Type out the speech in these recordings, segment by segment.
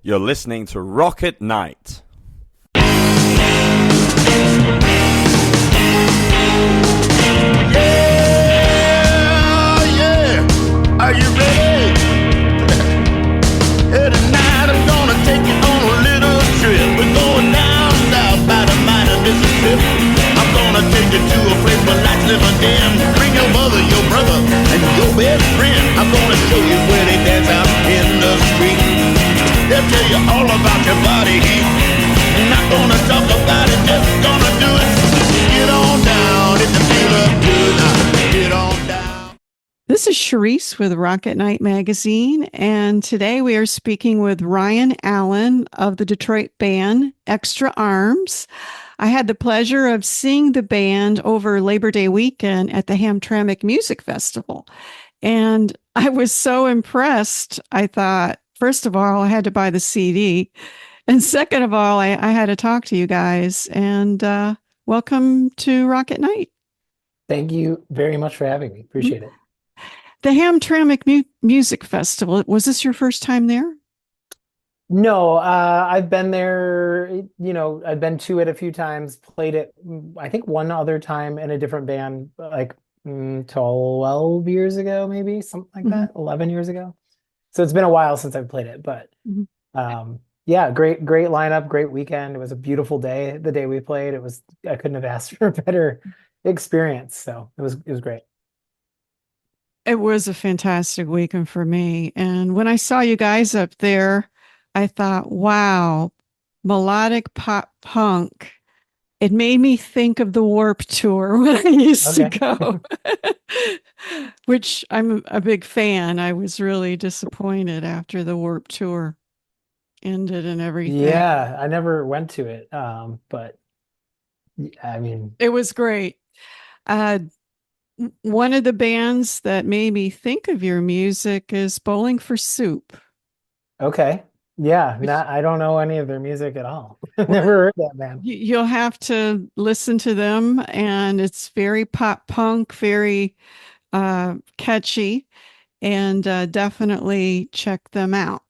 You're listening to Rocket Night. Yeah, are you ready? Hey, tonight I'm gonna take you on a little trip. We're going down south by the mighty Mississippi. I'm gonna take you to a place where lights never dim. Bring your mother, your brother, and your best friend. I'm gonna show you where they dance out in the street. They'll tell you all about your body heat. Not gonna talk about it, just gonna do it. Get on down, if you feel up good now. Get on down. This is Charisse with Rocket Night Magazine, and today we are speaking with Ryan Allen of the Detroit band Extra Arms. I had the pleasure of seeing the band over Labor Day weekend at the Hamtramck Music Festival, and I was so impressed. I thought, first of all, I had to buy the CD, and second of all, I had to talk to you guys, and welcome to Rocket Night. Thank you very much for having me. Appreciate it. The Hamtramck Music Festival, was this your first time there? No, I've been there, I've been to it a few times, played it, I think one other time in a different band, like 12 years ago, maybe something like that, 11 years ago. So it's been a while since I've played it, but yeah, great lineup, great weekend. It was a beautiful day. The day we played, I couldn't have asked for a better experience. So it was great. It was a fantastic weekend for me. And when I saw you guys up there, I thought, wow, melodic pop punk. It made me think of the Warp Tour when I used to go, which I'm a big fan. I was really disappointed after the Warp Tour ended and everything. Yeah, I never went to it. But I mean, it was great. One of the bands that made me think of your music is Bowling for Soup. Okay. Yeah, I don't know any of their music at all. Never heard that band. You'll have to listen to them, and it's very pop punk, very catchy, and definitely check them out.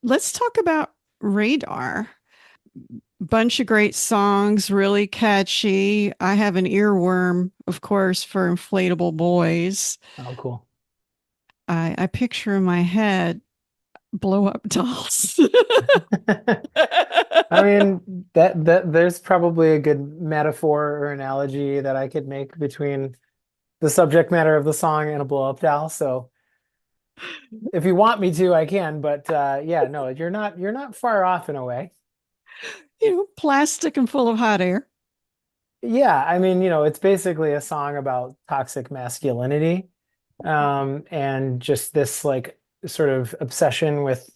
Let's talk about Radar. Bunch of great songs, really catchy. I have an earworm, of course, for Inflatable Boys. Oh, cool. I picture in my head blow up dolls. I mean, that there's probably a good metaphor or analogy that I could make between the subject matter of the song and a blow up doll. So if you want me to, I can, but yeah, no, you're not far off in a way. Plastic and full of hot air. Yeah, I mean, it's basically a song about toxic masculinity, and just this like sort of obsession with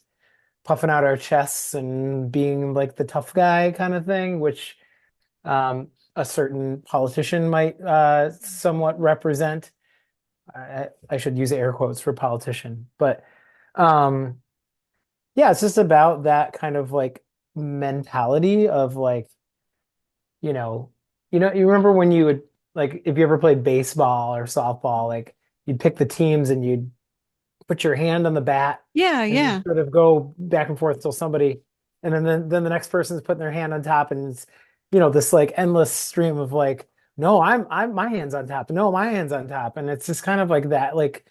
puffing out our chests and being like the tough guy kind of thing, which a certain politician might somewhat represent. I should use air quotes for politician, but yeah, it's just about that kind of like mentality of like, you remember when you would like if you ever played baseball or softball, like you'd pick the teams and you'd put your hand on the bat. Yeah. Sort of go back and forth till somebody, and then the next person's putting their hand on top, and it's this like endless stream of like, no, I'm my hand's on top, no, my hand's on top, and it's just kind of like that like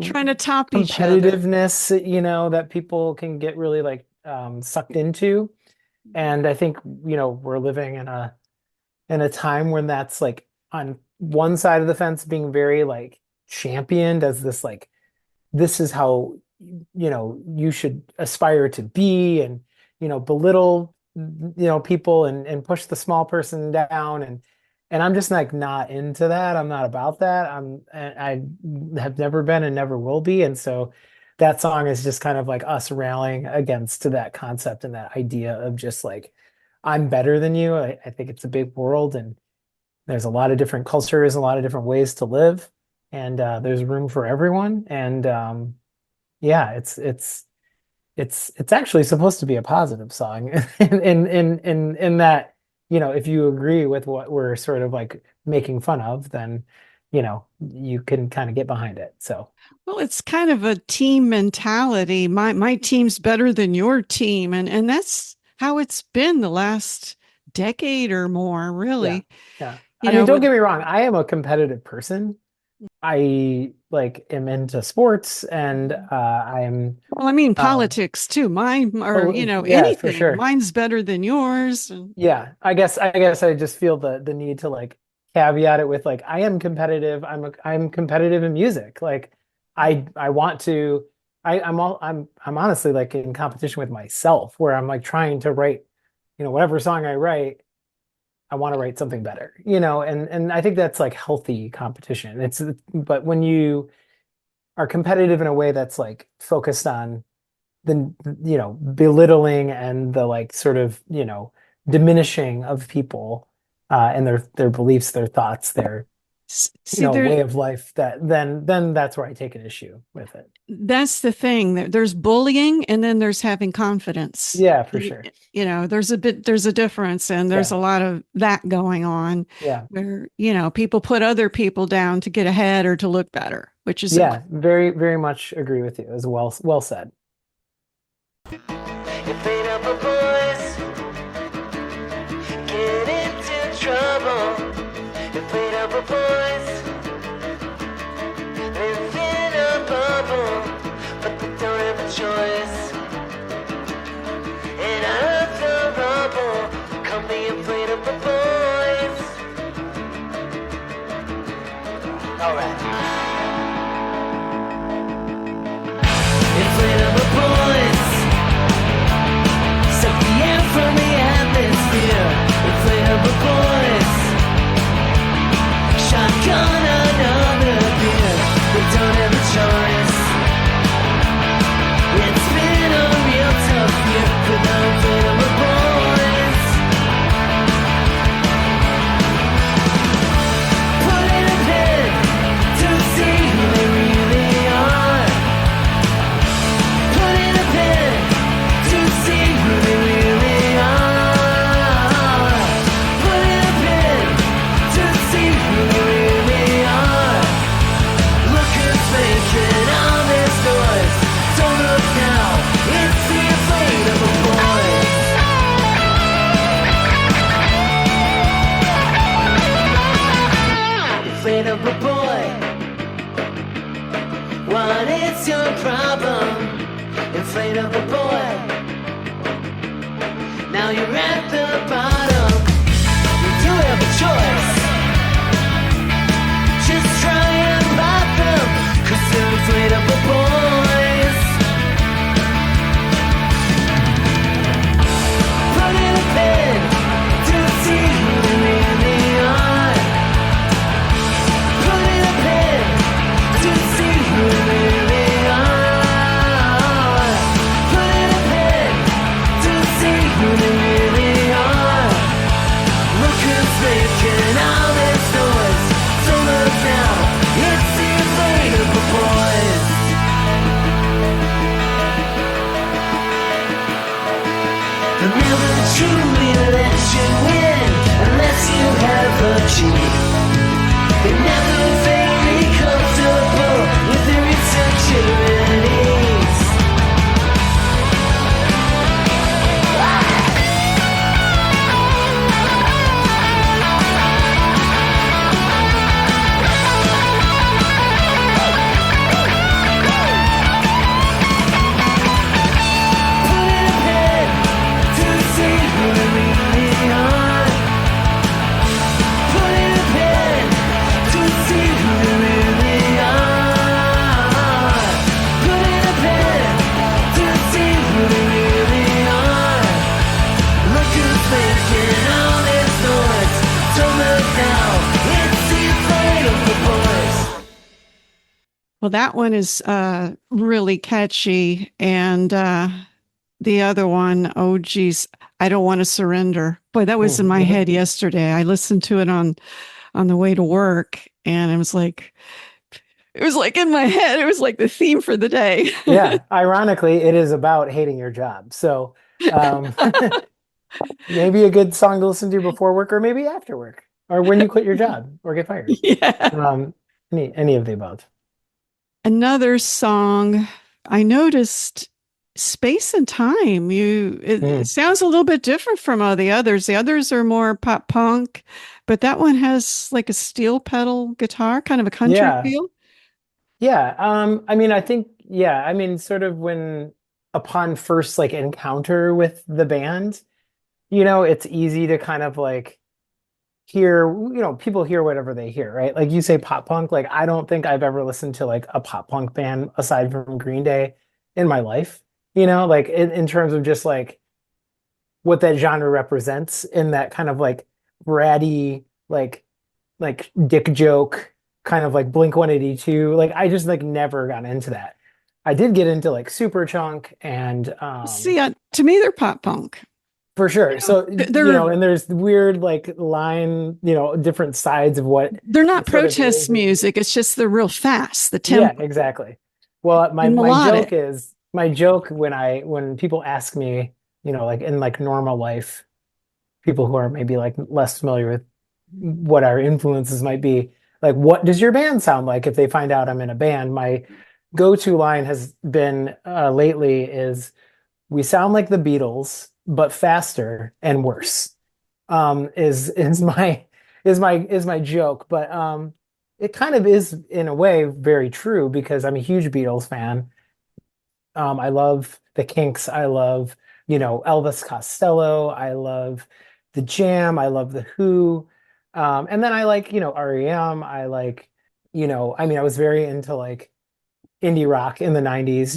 trying to top each other. Competitiveness, that people can get really like sucked into, and I think we're living in a time when that's like on one side of the fence being very like championed as this like this is how you should aspire to be, and belittle people and push the small person down, and I'm just like not into that. I'm not about that. I have never been and never will be, and so that song is just kind of like us rallying against that concept and that idea of just like I'm better than you. I think it's a big world, and there's a lot of different cultures and a lot of different ways to live, and there's room for everyone. And yeah, it's actually supposed to be a positive song, in that if you agree with what we're sort of like making fun of, then you can kind of get behind it. So Well, it's kind of a team mentality. My team's better than your team, and that's how it's been the last decade or more, yeah, really. yeah. You I mean, know, don't with get me wrong. I am a competitive person. I like am into sports and I'm well, I mean um politics too. Mine or, oh yeah, for anything. sure. Mine's better than yours. Yeah, I guess I just feel the need to like caveat it with like I am competitive. I'm competitive in music. Like I want to I'm honestly like in competition with myself where I'm like trying to write, whatever song I write, I want to write something better, and I think that's like healthy competition. But when you are competitive in a way that's like focused on the belittling and the like sort of diminishing of people and their beliefs, their thoughts, their See, way of life, that then that's where I take an issue with it. that's the thing. There's bullying and then there's having confidence. Yeah, for sure. There's a difference, and there's Yeah, a lot of that going on yeah, where, people put other people down to get ahead or to look better, which is yeah. Very, very much agree with you as well. Well said. If ain't up a boys get into trouble. If ain't up a boys live in a bubble, but they don't have a choice. And out of the rubble come the inflatable boys. Alright. Inflatable boys suck the air from the atmosphere. Inflatable boys shotgun another beer. They don't have a choice. It's been a real tough year for the inflatable boys. Put in a pin to see who they really are. Put in a pin to see who they really are. Put in a pin to see who they really are. Look who's making all this noise. Don't look now, it's the inflatable boys. Inflatable boy, what is your problem? Inflatable boy, now you're at the bottom. You do have a choice. Just try and pop them, 'cause they're inflatable boys. Put in a pin to see who they really are. Put in a pin to see who they really are. Put in a pin to see who they really are. Look who's making all this noise. So look now, it's the inflatable boys. They'll never truly let you win unless you have a cheat. They're never very comfortable with their insecurities. Put in a pin to see who they really are. Put in a pin to see who they really are. Put in a pin to see who they really are. Look who's making all this noise. Don't look now, it's the inflatable boys. well, that one is really catchy, and the other one, oh geez, I don't want to surrender. Boy, that was in my head yesterday. I listened to it on the way to work, and it was like in my head. It was like the theme for the day. Yeah, ironically, it is about hating your job. So um, maybe a good song to listen to before work or maybe after work or when you quit your job or get fired. Yeah. Any of the above. Another song I noticed, Space and Time. It Mm. sounds a little bit different from all the others. The others are more pop punk, but that one has like a steel pedal guitar, kind of a country Yeah. feel. Yeah. I mean, I think, yeah, I mean, sort of when upon first like encounter with the band, it's easy to kind of like hear, people hear whatever they hear, right? Like you say pop punk, like I don't think I've ever listened to like a pop punk band aside from Green Day in my life, like in terms of just like what that genre represents in that kind of like bratty, like dick joke, kind of like Blink 182. Like I just like never got into that. I did get into like Superchunk and See, to me, they're pop punk. for sure. You know, So, they're and there's weird like line, different sides of what they're not it sort of protest is. music. It's just they're real fast, the Yeah, tempo exactly. Well, my and my melodic. joke is my joke when people ask me, like in like normal life, people who are maybe like less familiar with what our influences might be, like what does your band sound like if they find out I'm in a band? My go-to line has been lately is we sound like the Beatles, but faster and worse. Is my joke, but it kind of is in a way very true because I'm a huge Beatles fan. I love the Kinks. I love, Elvis Costello. I love the Jam. I love the Who. And then I like, REM. I like, I mean, I was very into like indie rock in the 90s,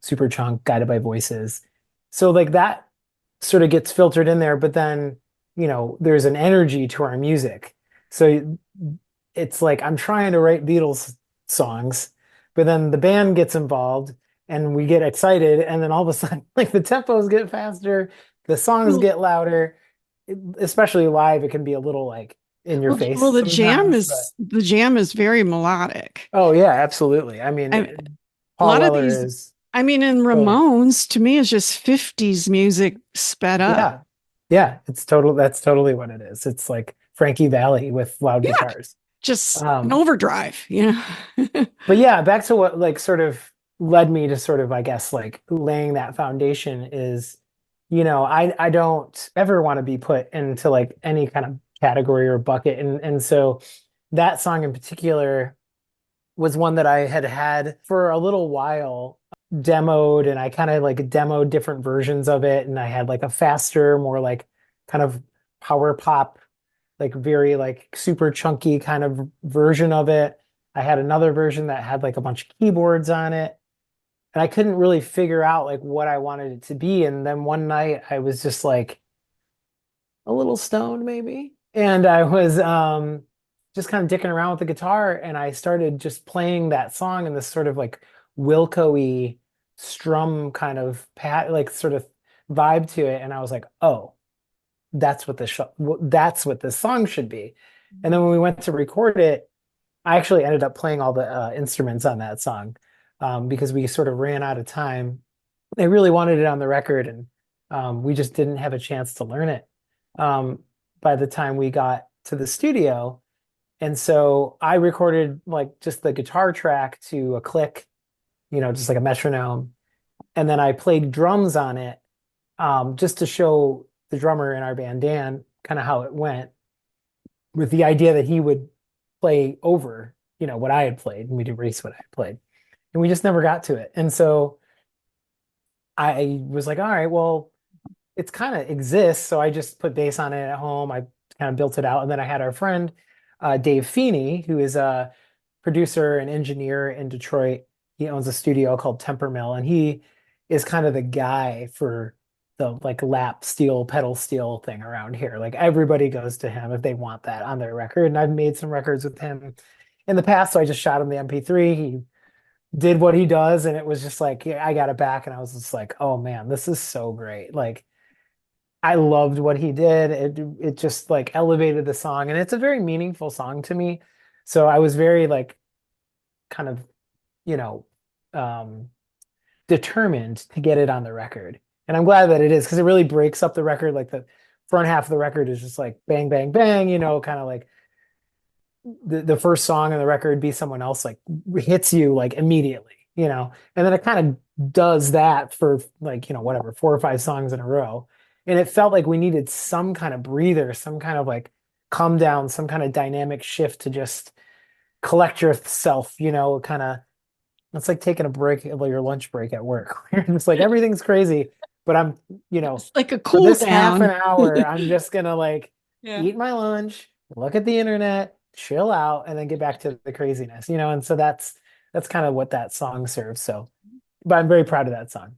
Superchunk, Guided by Voices. So like that sort of gets filtered in there, but then, there's an energy to our music. So it's like I'm trying to write Beatles songs, but then the band gets involved and we get excited, and then all of a sudden, like the tempos get faster, the songs Well, get louder, especially live, it can be a little like in your face well, sometimes, but the jam is very melodic. oh yeah, absolutely. I I, mean, a Paul lot of Weller these, is I mean, in go ahead. Ramones, to me, is just 50s music sped up. Yeah. Yeah, that's totally what it is. It's like Frankie Valli with loud Yeah, guitars. just an Um, overdrive, but yeah, back to what like sort of led me to sort of, I guess, like laying that foundation is, I don't ever want to be put into like any kind of category or bucket. And so that song in particular was one that I had for a little while demoed, and I kind of like demoed different versions of it, and I had like a faster, more like kind of power pop, like very like super chunky kind of version of it. I had another version that had like a bunch of keyboards on it, and I couldn't really figure out like what I wanted it to be. And then one night I was just like a little stoned maybe, and I was just kind of dicking around with the guitar, and I started just playing that song in this sort of like Wilco-y strum kind of like sort of vibe to it, and I was like, oh, that's what this song should be. And then when we went to record it, I actually ended up playing all the instruments on that song, because we sort of ran out of time. They really wanted it on the record, and we just didn't have a chance to learn it by the time we got to the studio. And so I recorded like just the guitar track to a click, just like a metronome. And then I played drums on it, just to show the drummer in our band, Dan, kind of how it went, with the idea that he would play over, what I had played, and we'd erase what I had played. And we just never got to it. And so I was like, all right, well, it's kind of exists. So I just put bass on it at home. I kind of built it out. And then I had our friend, Dave Feeney, who is a producer and engineer in Detroit. He owns a studio called Temper Mill, and he is kind of the guy for the like lap steel, pedal steel thing around here. Like everybody goes to him if they want that on their record. And I've made some records with him in the past. So I just shot him the MP3. He did what he does, and it was just like, yeah, I got it back, and I was just like, oh man, this is so great. Like I loved what he did. It just like elevated the song, and it's a very meaningful song to me. So I was very like kind of, you know, um determined to get it on the record. And I'm glad that it is, because it really breaks up the record. Like the front half of the record is just like bang, bang, bang, kind of like the first song on the record be someone else like hits you like immediately, and then it kind of does that for like, whatever, 4 or 5 songs in a row. And it felt like we needed some kind of breather, some kind of like calm down, some kind of dynamic shift to just collect yourself, kind of. It's like taking a break, like your lunch break at work. It's like everything's crazy, but I'm, It's like a for cool this half down. an hour, I'm just gonna like Yeah. eat my lunch, look at the internet, chill out, and then get back to the craziness, and so that's kind of what that song serves. So, but I'm very proud of that song.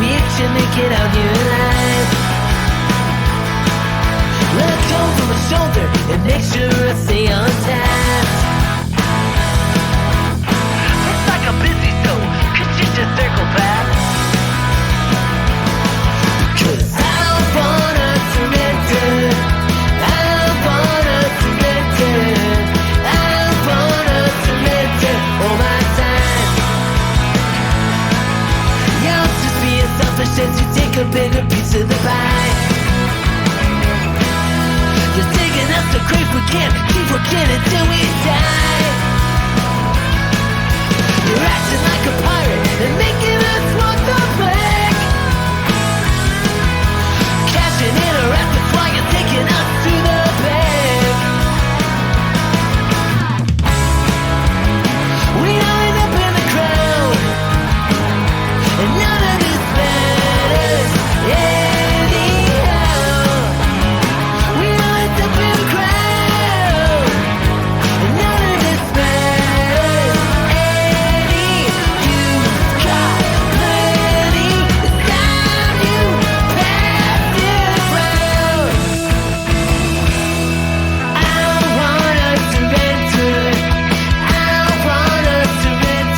Reaching to get out your life. Let go from my shoulder and make sure I stay on task. It's like a busy soul, cause you just circle back. Cause I wanna surrender. I wanna surrender. I wanna surrender all my time. You'll just be as selfish as you take a bigger piece of the pie. You're digging us the grave we can't keep working until we die. You're acting like a pirate and making us walk the plank. Cashing in our efforts while you're taking us to the bank. We all end up in the crowd, and none of this matters anyhow. We all end up in the crowd, and none of this matters any. You've got plenty of time, you passed it round. I wanna surrender. I wanna surrender.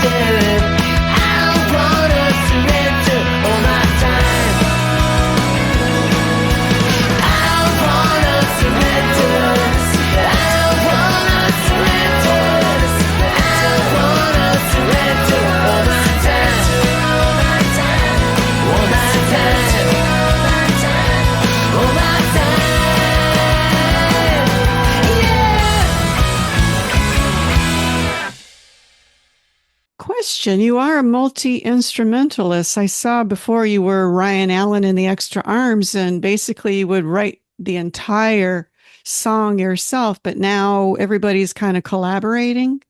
I wanna surrender all my time. I wanna surrender. I wanna surrender. I wanna surrender all my time. All my time. All my time. All my time. Yeah. Question. You are a multi-instrumentalist. I saw before you were Ryan Allen in the Extra Arms and basically you would write the entire song yourself, but now everybody's kind of collaborating.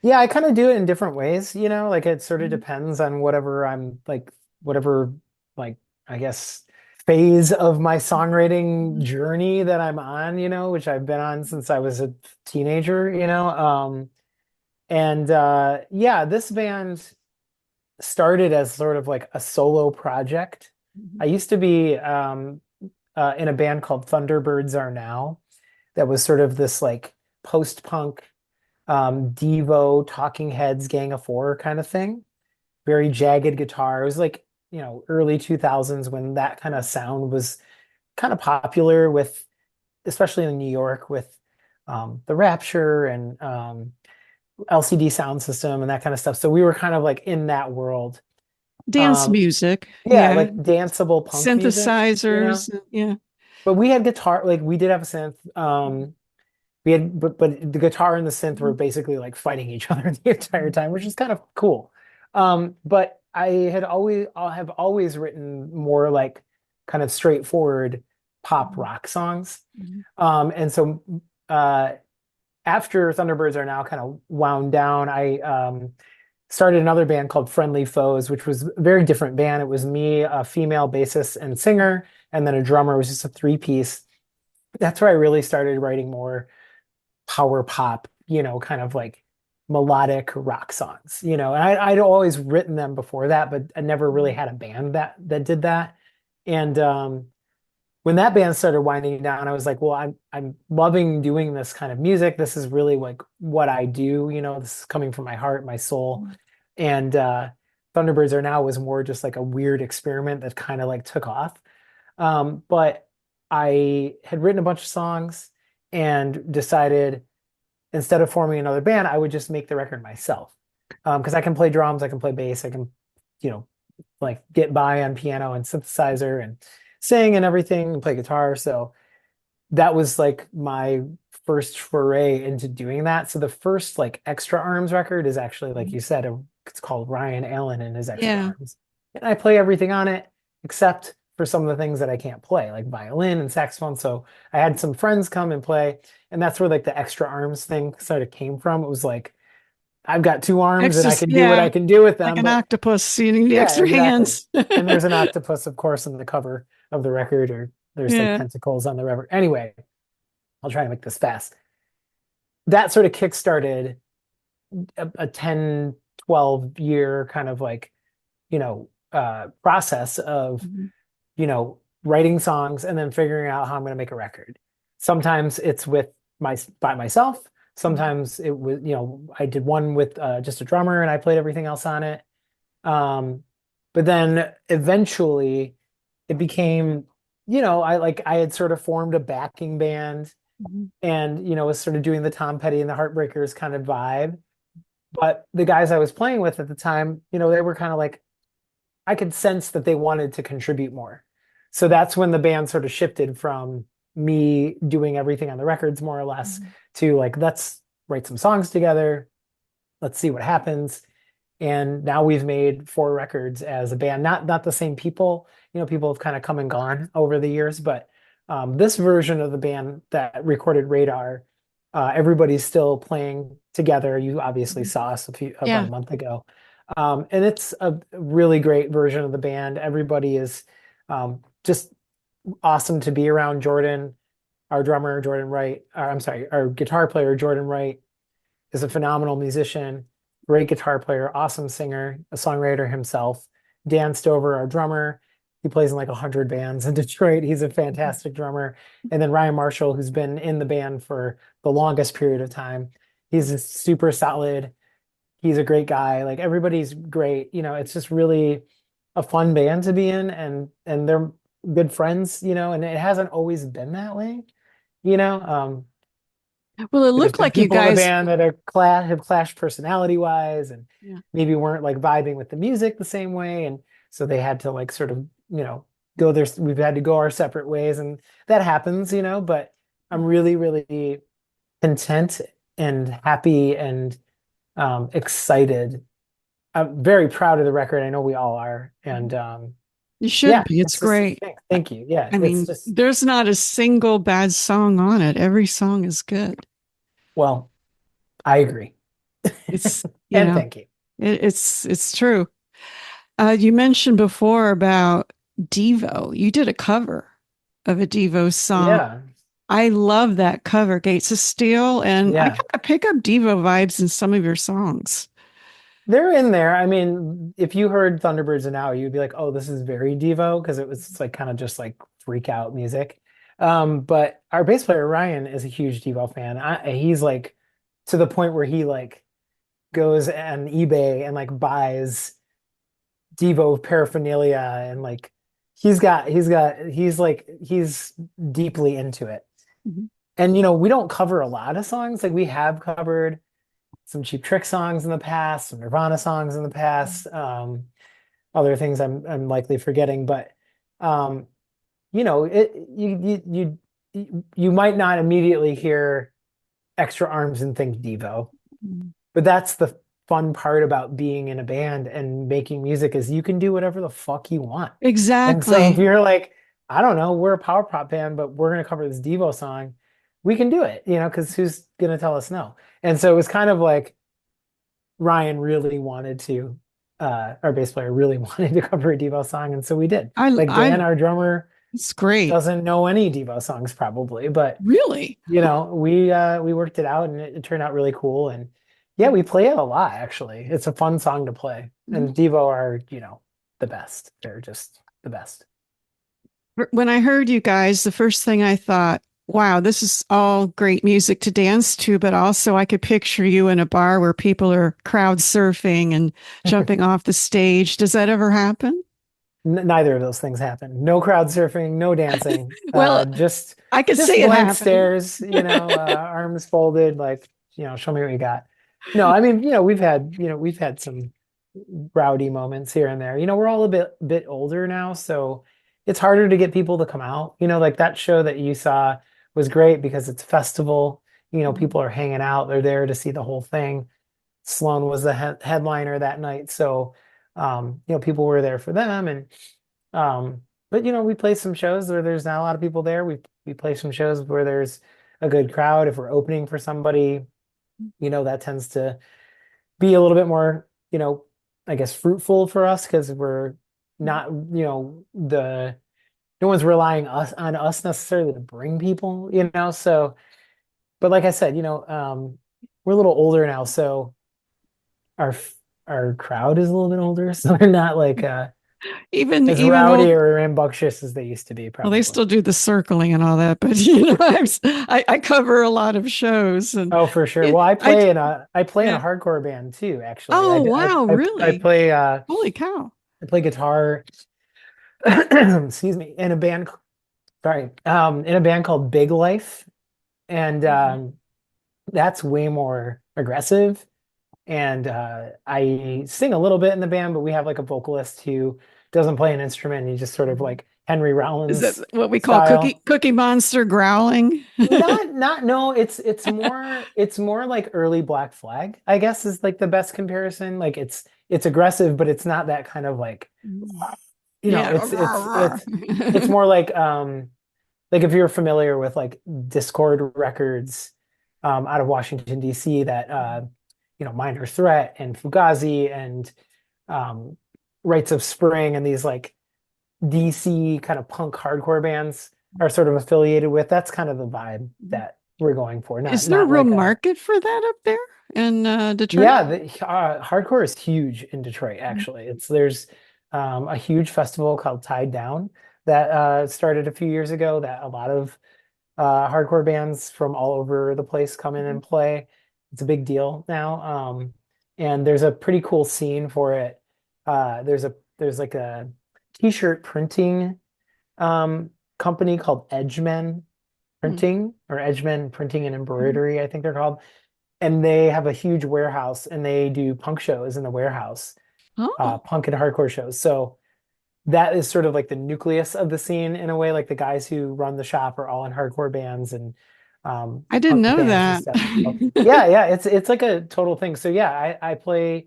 Yeah, I kind of do it in different ways, like it sort of depends on whatever, like, I guess, phase of my songwriting journey that I'm on, which I've been on since I was a teenager, and yeah, this band started as sort of like a solo project. I used to be in a band called Thunderbirds Are Now that was sort of this like post-punk Devo, Talking Heads, Gang of Four kind of thing. Very jagged guitar. It was like, early 2000s when that kind of sound was kind of popular with, especially in New York with the Rapture and LCD Sound System and that kind of stuff. So we were kind of like in that world. Dance music. Yeah, like danceable punk music, synthesizers. Yeah. But we had guitar, like we did have a synth. We had, but the guitar and the synth were basically like fighting each other the entire time, which is kind of cool. But I have always written more like kind of straightforward pop rock songs. And so after Thunderbirds Are Now kind of wound down, I started another band called Friendly Foes, which was a very different band. It was me, a female bassist and singer, and then a drummer. It was just a 3-piece. That's where I really started writing more power pop, kind of like melodic rock songs, and I'd always written them before that, but I never really had a band that did that. And when that band started winding down, I was like, well, I'm loving doing this kind of music. This is really like what I do, this is coming from my heart, my soul. And Thunderbirds Are Now was more just like a weird experiment that kind of like took off. But I had written a bunch of songs and decided instead of forming another band, I would just make the record myself. Because I can play drums, I can play bass, I can, like get by on piano and synthesizer and sing and everything and play guitar. So that was like my first foray into doing that. So the first like Extra Arms record is actually, like you said, it's called Ryan Allen and his Extra Yeah. Arms. And I play everything on it except for some of the things that I can't play, like violin and saxophone. So I had some friends come and play, and that's where like the Extra Arms thing sort of came from. It was like, I've got two arms and I can do what I can do with them. Like an but octopus, you need the yeah, extra exactly. hands. And there's an octopus, of course, on the cover of the record, or there's like Yeah. tentacles on the record. Anyway, I'll try to make this fast. That sort of kickstarted a 10, 12 year kind of like, process of, Mhm. writing songs and then figuring out how I'm going to make a record. Sometimes it's by myself. Sometimes it was, I did one with just a drummer and I played everything else on it. But then eventually it became, I had sort of formed a backing band Mhm. and, was sort of doing the Tom Petty and the Heartbreakers kind of vibe. But the guys I was playing with at the time, they were kind of like, I could sense that they wanted to contribute more. So that's when the band sort of shifted from me doing everything on the records more or less to like, let's write some songs together. Let's see what happens. And now we've made 4 records as a band, not the same people. People have kind of come and gone over the years, but this version of the band that recorded Radar, everybody's still playing together. You obviously saw us about a month ago. And it's a really great version of the band. Everybody is just awesome to be around. Jordan, our drummer, Jordan Wright, our guitar player, Jordan Wright, is a phenomenal musician, great guitar player, awesome singer, a songwriter himself. Dan Stover, our drummer, he plays in like 100 bands in Detroit. He's a fantastic drummer. And then Ryan Marshall, who's been in the band for the longest period of time. He's super solid. He's a great guy. Like everybody's great. It's just really a fun band to be in, and they're good friends, and it hasn't always been that way. Well, it There's looked been like you people in the guys. band that have clashed personality wise and Yeah. maybe weren't like vibing with the music the same way. And so they had to like sort of, we've had to go our separate ways, and that happens, but I'm really, really content and happy and excited. I'm very proud of the record. I know we all are. And You should yeah, be. It's just- great. Thank you. Yeah, I mean, there's not a single bad song on it. Every song is good. well, I agree. It's And thank you. it's true. You mentioned before about Devo. You did a cover of a Devo song. Yeah. I love that cover, Gates of Steel, and I Yeah. kind of pick up Devo vibes in some of your songs. They're in there. I mean, if you heard Thunderbirds and Now, you'd be like, oh, this is very Devo, because it was like kind of just like freak out music. But our bass player Ryan is a huge Devo fan. He's like to the point where he like goes on eBay and like buys Devo paraphernalia, and like he's deeply into it. Mhm. And we don't cover a lot of songs. Like we have covered some Cheap Trick songs in the past, some Nirvana songs in the past, other things I'm likely forgetting, but you might not immediately hear Extra Arms and think Devo, but that's the fun part about being in a band and making music is you can do whatever the fuck you want. And so if Exactly. you're like, I don't know, we're a power pop band, but we're going to cover this Devo song, we can do it, because who's going to tell us no? And so it was kind of like Ryan really wanted to, our bass player really wanted to cover a Devo song. And so we did. Like Dan, our drummer, It's great. doesn't know any Devo songs probably, but Really? we worked it out and it turned out really cool. And yeah, we play it a lot actually. It's a fun song to play. And Devo are, the best. They're just the best. When I heard you guys, the first thing I thought, wow, this is all great music to dance to, but also I could picture you in a bar where people are crowd surfing and jumping off the stage. Does that ever happen? Neither of those things happen. No crowd surfing, no dancing. Well, Just I could just see it blank happening. stares, arms folded, like, show me what you got. No, I mean, we've had some rowdy moments here and there. We're all a bit older now, so it's harder to get people to come out. Like that show that you saw was great because it's a festival. People are hanging out, they're there to see the whole thing. Sloan was the headliner that night, so people were there for them. And but we play some shows where there's not a lot of people there. We play some shows where there's a good crowd. If we're opening for somebody, that tends to be a little bit more, I guess fruitful for us because we're not, the no one's relying on us necessarily to bring people. So, but like I said, we're a little older now, so our our crowd is a little bit older, so they're not like Even as even rowdy old. or rambunctious as they used to be, Well, they probably. still do the circling and all that, but I cover a lot of shows, and Oh, for sure. it, Well, I I play in a yeah. hardcore band too, actually. Oh wow, I really? play Holy cow! I play guitar, excuse me, in a band called Big Life, and that's way more aggressive. And I sing a little bit in the band, but we have like a vocalist who doesn't play an instrument. He just sort of like Henry Is that Rollins what we call style. Cookie Monster growling? Not no, it's more like early Black Flag, I guess is like the best comparison. Like it's aggressive, but it's not that kind of like, it's Yeah. more like if you're familiar with like Discord Records out of Washington DC, that Minor Threat and Fugazi and um Rites of Spring and these like DC kind of punk hardcore bands are sort of affiliated with. That's kind of the vibe that we're going for. Not Is there a not real like a market for that up there in Detroit? Yeah, hardcore is huge in Detroit, actually. There's a huge festival called Tied Down that started a few years ago that a lot of hardcore bands from all over the place come in and play. It's a big deal now. And there's a pretty cool scene for it. There's like a t-shirt printing company called Edgemen Hmm. Printing, or Edgemen Printing and Embroidery, I think they're called. And they have a huge warehouse and they do punk shows in the warehouse, Oh, punk and hardcore shows. So that is sort of like the nucleus of the scene in a way. Like the guys who run the shop are all in hardcore bands and I didn't punk know bands and that. stuff. So, yeah, it's like a total thing. So yeah, I play,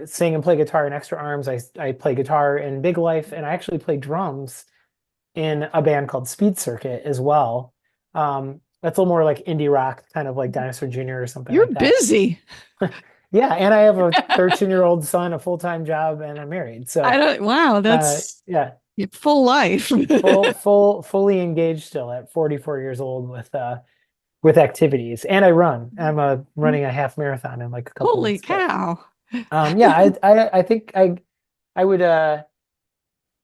sing and play guitar in Extra Arms. I play guitar in Big Life, and I actually play drums in a band called Speed Circuit as well. That's a little more like indie rock, kind of like Dinosaur Jr. or something You're like that. busy. Yeah, and I have a 13-year-old son, a full-time job, and I'm married. I So, don't, wow, that's yeah, full life. fully engaged still at 44 years old with activities. And I run. I'm running a half marathon in like a couple Holy weeks. But cow. yeah, I think I would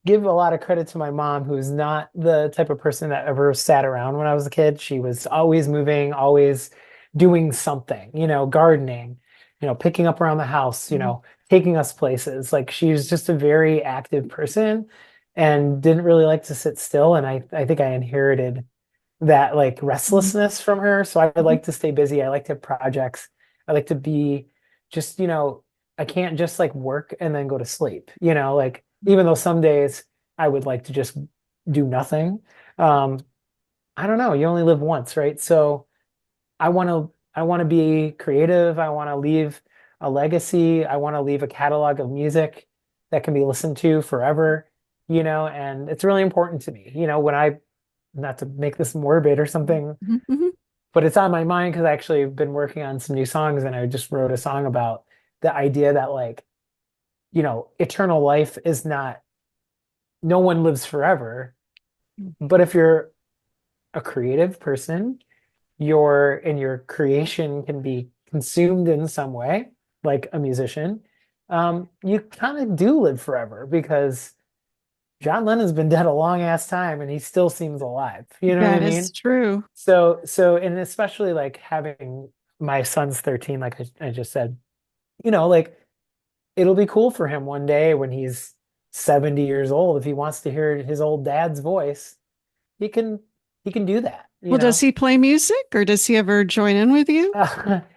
give a lot of credit to my mom, who's not the type of person that ever sat around when I was a kid. She was always moving, always doing something, gardening, picking up around the house, taking us places. Like she's just a very active person and didn't really like to sit still. And I think I inherited that like restlessness from her. So I like to stay busy. I like to have projects. I like to be just, I can't just like work and then go to sleep, like even though some days I would like to just do nothing. Um, I don't know. You only live once, right? So I want to be creative. I want to leave a legacy. I want to leave a catalog of music that can be listened to forever, and it's really important to me. When not to make this morbid or something, Mhm. but it's on my mind because I actually have been working on some new songs and I just wrote a song about the idea that like, eternal life is not, no one lives forever. But if you're a creative person, your creation can be consumed in some way, like a musician. You kind of do live forever because John Lennon's been dead a long ass time and he still seems alive. You know what I That mean? is true. So, and especially like having my son's 13, like I just said, like it'll be cool for him one day when he's 70 years old. If he wants to hear his old dad's voice, he can do that. Well, does he play music or does he ever join in with you?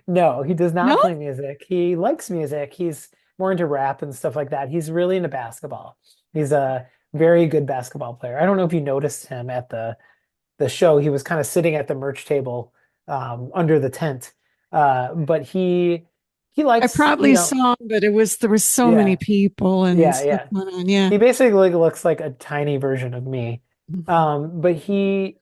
No, he does not No? play music. He likes music. He's more into rap and stuff like that. He's really into basketball. He's a very good basketball player. I don't know if you noticed him at the show. He was kind of sitting at the merch table under the tent. But he I likes, probably saw him, but there was so Yeah. many people and Yeah, stuff yeah. going on. Yeah. he basically looks like a tiny version of me. Mhm. But he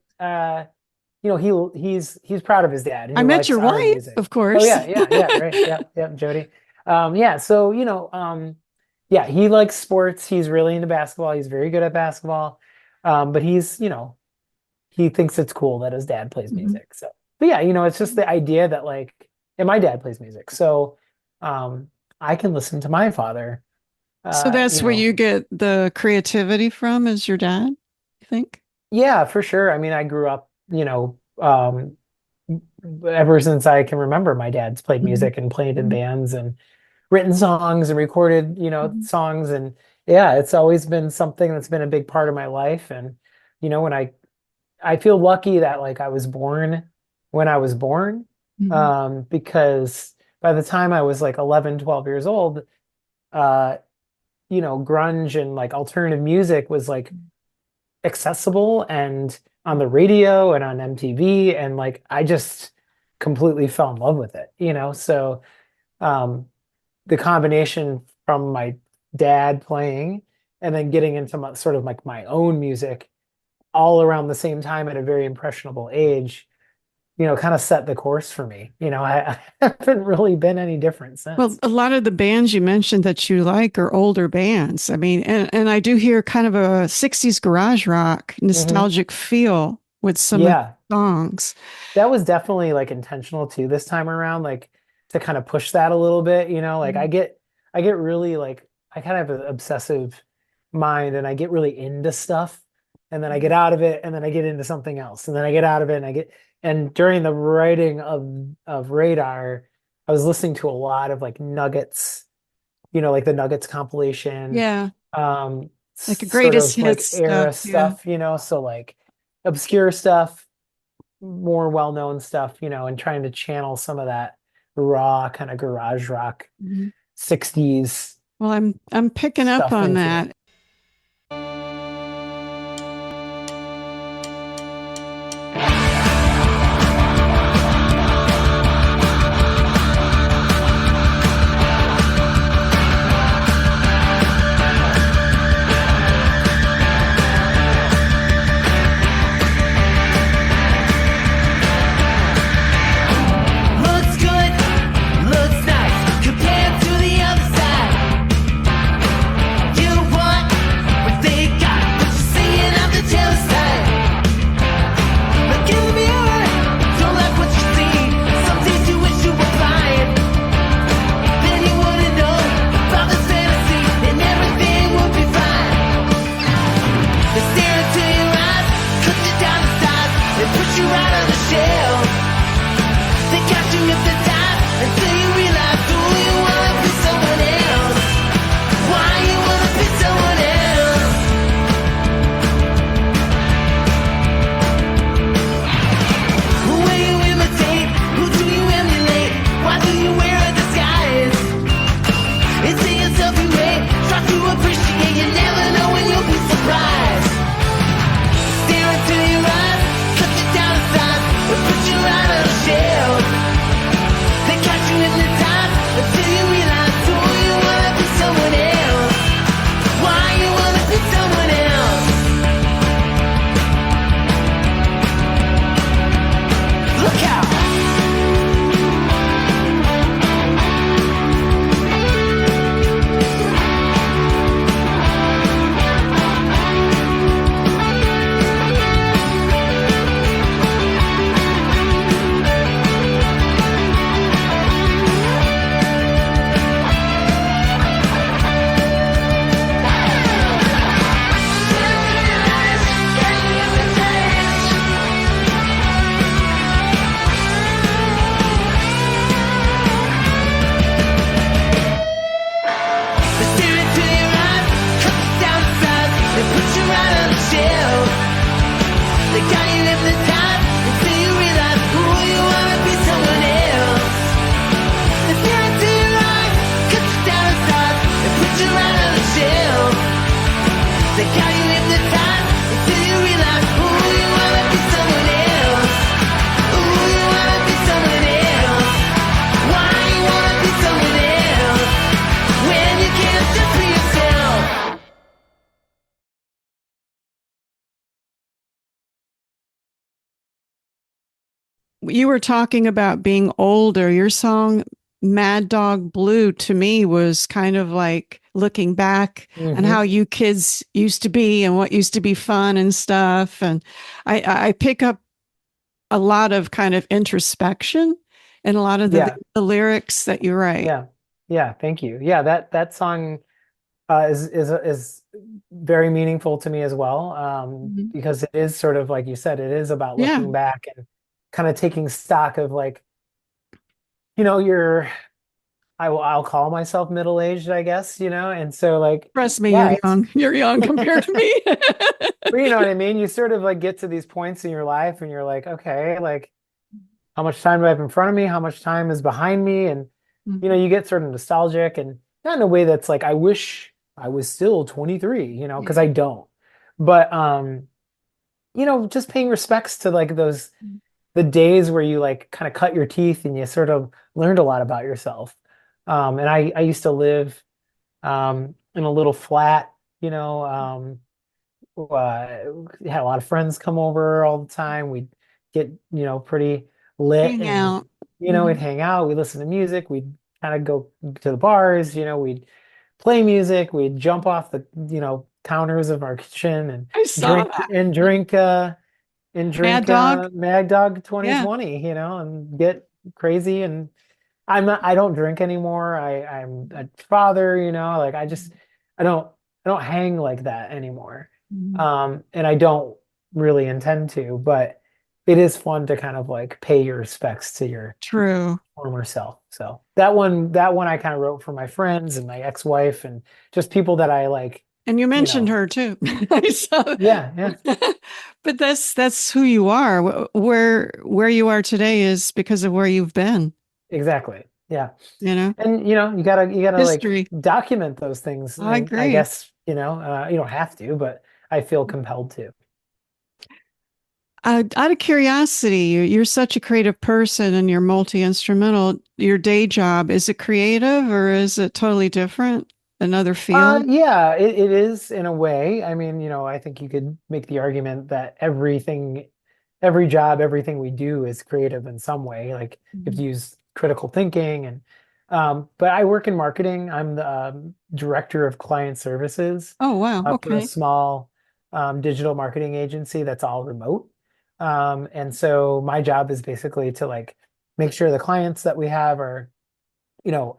he's proud of his dad. And I he met likes your our wife, music. of course. Oh yeah, right. Yeah, Jody. Yeah, so yeah, he likes sports. He's really into basketball. He's very good at basketball. But he thinks it's cool that his dad plays Mhm. music. So, but yeah, it's just the idea that and my dad plays music. So, I can listen to my father. So that's where you get the creativity from, is your dad, you think? Yeah, for sure. I mean, I grew up, ever since I can remember, my dad's played Mhm. music and played in Mhm. bands and written songs and recorded, Mhm. songs. And yeah, it's always been something that's been a big part of my life. And, when I feel lucky that like I was born when I was born, Mhm. because by the time I was like 11, 12 years old, uh, grunge and like alternative music was like accessible and on the radio and on MTV, and like I just completely fell in love with it, So the combination from my dad playing and then getting into sort of like my own music all around the same time at a very impressionable age, kind of set the course for me. I haven't really been any different since. Well, a lot of the bands you mentioned that you like are older bands. I mean, and I do hear kind of a 60s garage rock nostalgic feel with some of Yeah, the songs. that was definitely like intentional too this time around, like to kind of push that a little bit, like I get really like I kind of have an obsessive mind and I get really into stuff and then I get out of it and then I get into something else and then I get out of it and during the writing of Radar, I was listening to a lot of like Nuggets, like the Nuggets compilation. Yeah. Um Like a sort greatest of like hits era stuff. Yeah. stuff, so like obscure stuff, more well-known stuff, and trying to channel some of that raw kind of garage rock Mhm. 60s Well, I'm picking up stuff on into that. it. Looks good, looks nice compared to the other side. You want what they got, but you're seeing out the jealous side. Look in the mirror, don't like what you see. Some days you wish you were blind. Then you wouldn't know about this fantasy, and everything would be fine. They stare into your eyes, cut you down to size, and put you right on the shelf. They catch you hypnotized until you realize who you wanna be someone else. Why you wanna be someone else? Who will you imitate? Who do you emulate? Why do you wear a disguise? Is it yourself you hate? Try to appreciate, you never know when you'll be surprised. Stare into your eyes, cut you down to size, and put you right on a shelf. you were talking about being older. Your song Mad Dog Blue to me was kind of like looking back on Hmm. how you kids used to be and what used to be fun and stuff. And I pick up a lot of kind of introspection in a lot of Yeah, the lyrics that you write. yeah, yeah. Thank you. Yeah, that song is very meaningful to me as well, Mhm. because it is sort of like you said, it is about Yeah. looking back and kind of taking stock of like, you know, I'll call myself middle-aged, I guess, and so like, Trust me, yeah, you're it's young. You're young compared to me. but you know what I mean? You sort of like get to these points in your life and you're like, okay, like how much time do I have in front of me? How much time is behind me? And Mhm. you get sort of nostalgic and not in a way that's like, I wish I was still 23, because I don't. But just paying respects to like those the days where you like kind of cut your teeth and you sort of learned a lot about yourself. And I used to live in a little flat, had a lot of friends come over all the time. We'd get, pretty lit Hang and, out. we'd Mhm. hang out, we'd listen to music, we'd kind of go to the bars, we'd play music, we'd jump off the, counters of our kitchen and I saw drink that. and drink and Mad drink Dog. Mad Dog Yeah. 2020, and get crazy. And I don't drink anymore. I'm a father, like I don't hang like that anymore. Mhm. And I don't really intend to, but it is fun to kind of like pay your respects to your True. former self. So that one I kind of wrote for my friends and my ex-wife and just people that I like, And you you mentioned know. her too. So, Yeah, yeah, but that's who you are. Where you are today is because of where you've been, exactly. Yeah. you know? And you gotta like History. document those things. I And I agree. guess, you don't have to, but I feel compelled to. Out of curiosity, you're such a creative person and you're multi-instrumental. Your day job, is it creative or is it totally different? Another field? Yeah, it is in a way. I mean, I think you could make the argument that every job, everything we do is creative in some way. Like you have to Mhm. use critical thinking but I work in marketing. I'm the director of client services Oh, wow. for a Okay. small digital marketing agency that's all remote. And so my job is basically to like make sure the clients that we have are you know,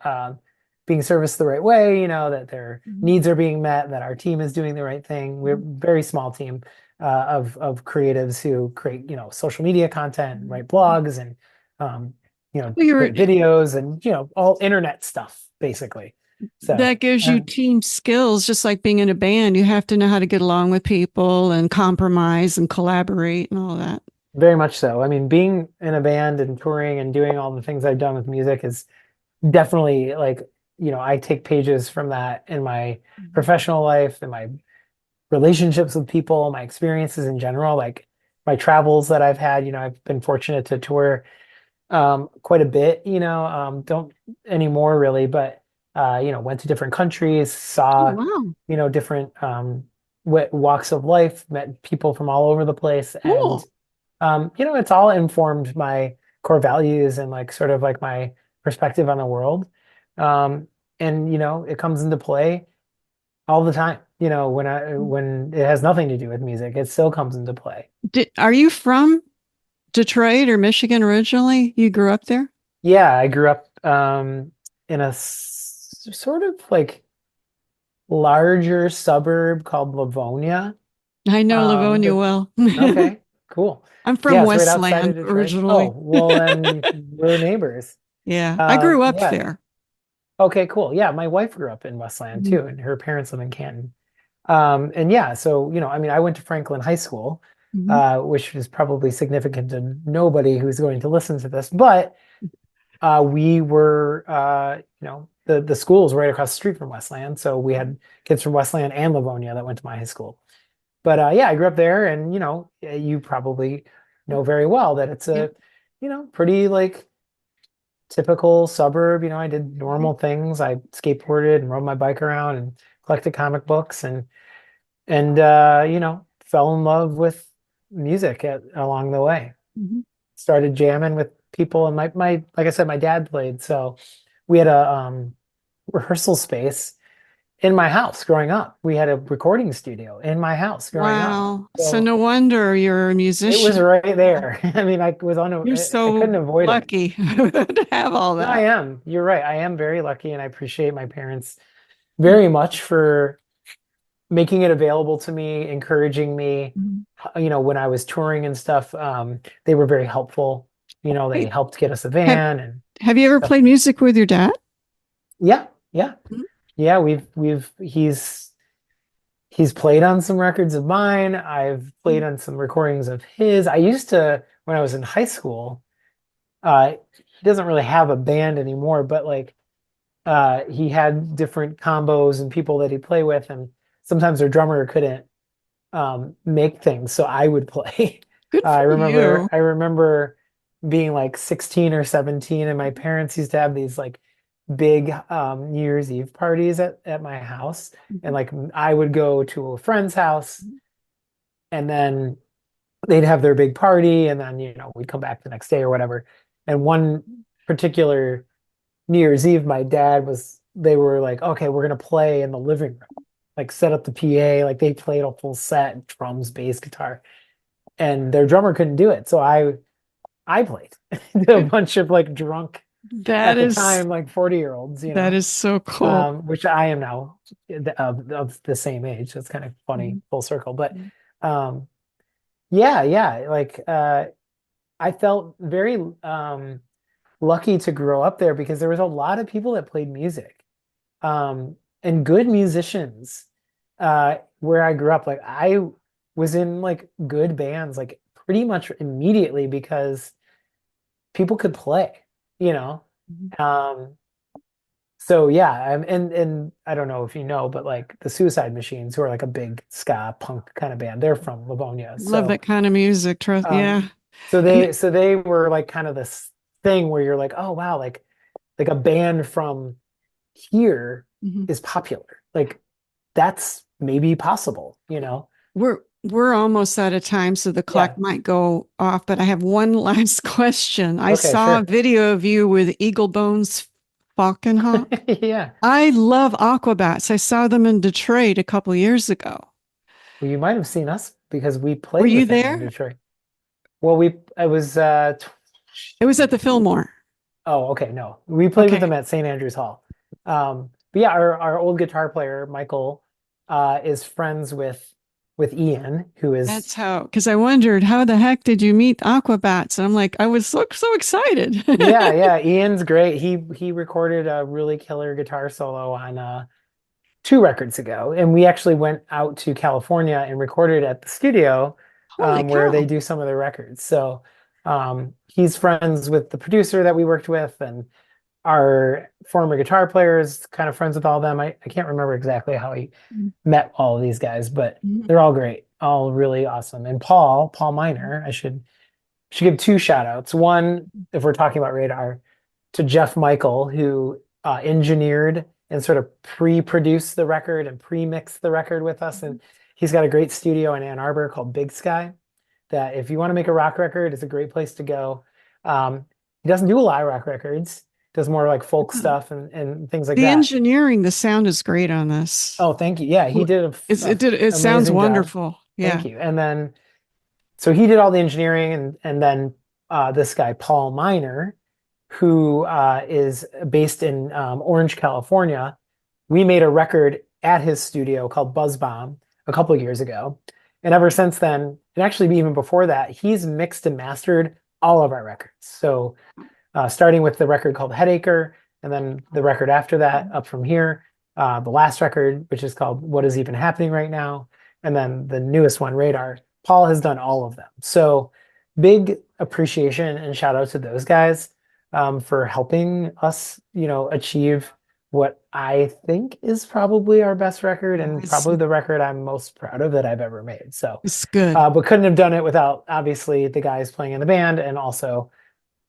being serviced the right way, that their Mhm. needs are being met, that our team is doing the right thing. We're a very small team of creatives who create, social media content, write blogs, and um, Well, create videos, and all internet stuff basically. So that gives you team skills, just like being in a band. You have to know how to get along with people and compromise and collaborate and all that. very much so. I mean, being in a band and touring and doing all the things I've done with music is definitely like, I take pages from that in my Mhm. professional life, in my relationships with people, my experiences in general, like my travels that I've had. I've been fortunate to tour quite a bit, don't anymore really, but went to different countries, Oh, saw, wow. different walks of life, met people from all over the place. And Cool. it's all informed my core values and like sort of like my perspective on the world. Um, and it comes into play all the time. When it has nothing to do with music, it still comes into play. Are you from Detroit or Michigan originally? You grew up there? Yeah, I grew up in a sort of like larger suburb called Livonia. I know Livonia That's well. okay, cool. I'm from Yeah, it's right outside of Westland Detroit. Oh, originally. well then we're neighbors. Yeah, I grew up Yeah. there. Okay, cool. Yeah, my wife grew up in Westland Mhm. too, and her parents live in Canton. And yeah, so, I mean, I went to Franklin High School, Mhm. which is probably significant to nobody who's going to listen to this, but we were, the school was right across the street from Westland. So we had kids from Westland and Livonia that went to my high school. But yeah, I grew up there and, you probably know very well that it's Yeah. a, pretty like typical suburb. I did Mhm. normal things. I skateboarded and rode my bike around and collected comic books and fell in love with music along the way. Mhm. started jamming with people, and my like I said, my dad played, so we had a rehearsal space in my house growing up. We had a recording studio in my house growing up. Wow. So So no wonder you're a it was musician. right there. I mean, I was on You're I couldn't so avoid it. lucky to have all No, I that. am. You're right. I am very lucky, and I appreciate my parents very much for making it available to me, encouraging me. Mhm. You know, when I was touring and stuff, they were very helpful. You know, they Hey, helped get us a have, van and have you ever stuff. played music with your dad? Yeah, yeah, Mhm. yeah. He's played on some records of mine. I've played on some recordings of his. I used to, when I was in high school, he doesn't really have a band anymore, but like he had different combos and people that he'd play with, and sometimes their drummer couldn't make things, so I would play. Good I for remember you. I remember being like 16 or 17, and my parents used to have these like big New Year's Eve parties at my house, and Mhm. like I would go to a friend's house, and then they'd have their big party, and then we'd come back the next day or whatever. And one particular New Year's Eve, my dad they were like, okay, we're gonna play in the living room, like set up the PA, like they played a full set, drums, bass, guitar, and their drummer couldn't do it. So I played to a bunch of like drunk That at the is time, like 40-year-olds, that is so cool. which I am now of the same age. It's kind of funny, Mhm. full circle. But um, yeah, yeah, like I felt very lucky to grow up there because there was a lot of people that played music, and good musicians where I grew up. Like I was in like good bands like pretty much immediately because people could play, you know. Mhm. Um, so yeah, and I don't know if you know, but like the Suicide Machines, who are like a big ska punk kind of band, they're from Livonia. Love So that kind of music. Trust, yeah. so And they were like kind of this thing where you're like, oh wow, like a band from here mhm. is popular. Like that's maybe possible, you know? We're almost out of time, so the Yeah. clock might go off, but I have one last question. I Okay, saw a sure. video of you with Eagle Bones Falconhawk. Yeah. I love Aquabats. I saw them in Detroit a couple years ago. Well, you might have seen us because we Were played you with them in there? Detroit. Well, I was It was at the Fillmore. oh, okay, no. We played with Okay. them at St. Andrews Hall. But yeah, our old guitar player, Michael, is friends with Ian, who is That's how, because I wondered how the heck did you meet Aquabats? And I'm like, I was so excited. yeah, yeah, Ian's great. He recorded a really killer guitar solo on 2 records ago, and we actually went out to California and recorded at the studio Holy where they cow. do some of their records. So he's friends with the producer that we worked with, and our former guitar player is kind of friends with all of them. I can't remember exactly how he met all of these guys, but Mhm. they're all great, all really awesome. And Paul Miner, I should give 2 shout outs. One, if we're talking about Radar, to Jeff Michael, who engineered and sort of pre-produced the record and pre-mixed the record with us. And he's got a great studio in Ann Arbor called Big Sky that if you want to make a rock record, it's a great place to go. He doesn't do a lot of rock records, does more like folk stuff and things like The that. engineering, the sound is great on this. Oh, thank you. Yeah, he did It sounds amazing job. wonderful. Yeah. Thank you. And then so he did all the engineering, and then this guy Paul Miner, who is based in Orange, California. We made a record at his studio called Buzz Bomb a couple of years ago, and ever since then, and actually even before that, he's mixed and mastered all of our records. So starting with the record called Headacre, and then the record after that, Up From Here, the last record, which is called What Is Even Happening Right Now, and then the newest one, Radar. Paul has done all of them. So big appreciation and shout out to those guys for helping us, achieve what I think is probably our best record and probably the record I'm most proud of that I've ever made. So, It's good. but couldn't have done it without obviously the guys playing in the band and also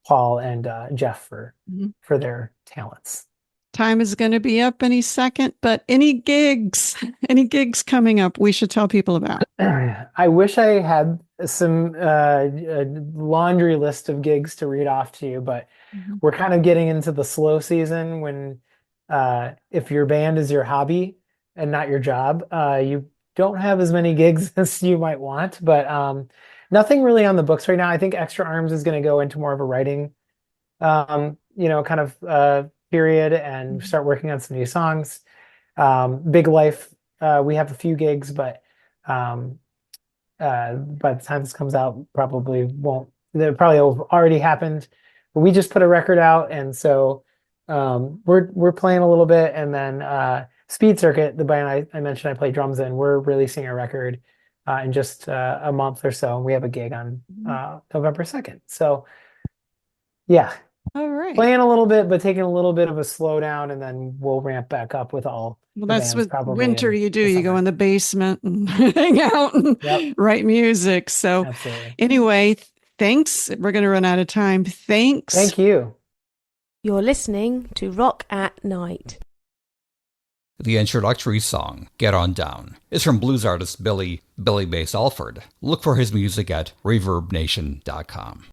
Paul and Jeff Mhm. for their talents. time is going to be up any second, but any gigs, any gigs coming up we should tell people about? I wish I had some a laundry list of gigs to read off to you, but we're kind of getting into the slow season when if your band is your hobby and not your job, you don't have as many gigs as you might want, but nothing really on the books right now. I think Extra Arms is going to go into more of a writing, kind of period and start working on some new songs. Big Life, we have a few gigs, but by the time this comes out, probably won't. They probably already happened. But we just put a record out, and so we're playing a little bit, and then Speed Circuit, the band I mentioned I play drums in, we're releasing a record in just a month or so. We have a gig on November 2nd. So yeah, All right. playing a little bit, but taking a little bit of a slowdown, and then we'll ramp back up with all. Well, the that's bands what probably winter in you do. the You go summer. in the basement and hang out and Yep. write music. So Absolutely. anyway, thanks. We're going to run out of time. Thanks. Thank you. You're listening to Rock at Night. The introductory song, Get On Down, is from blues artist Billy Bass Alford. Look for his music at ReverbNation.com.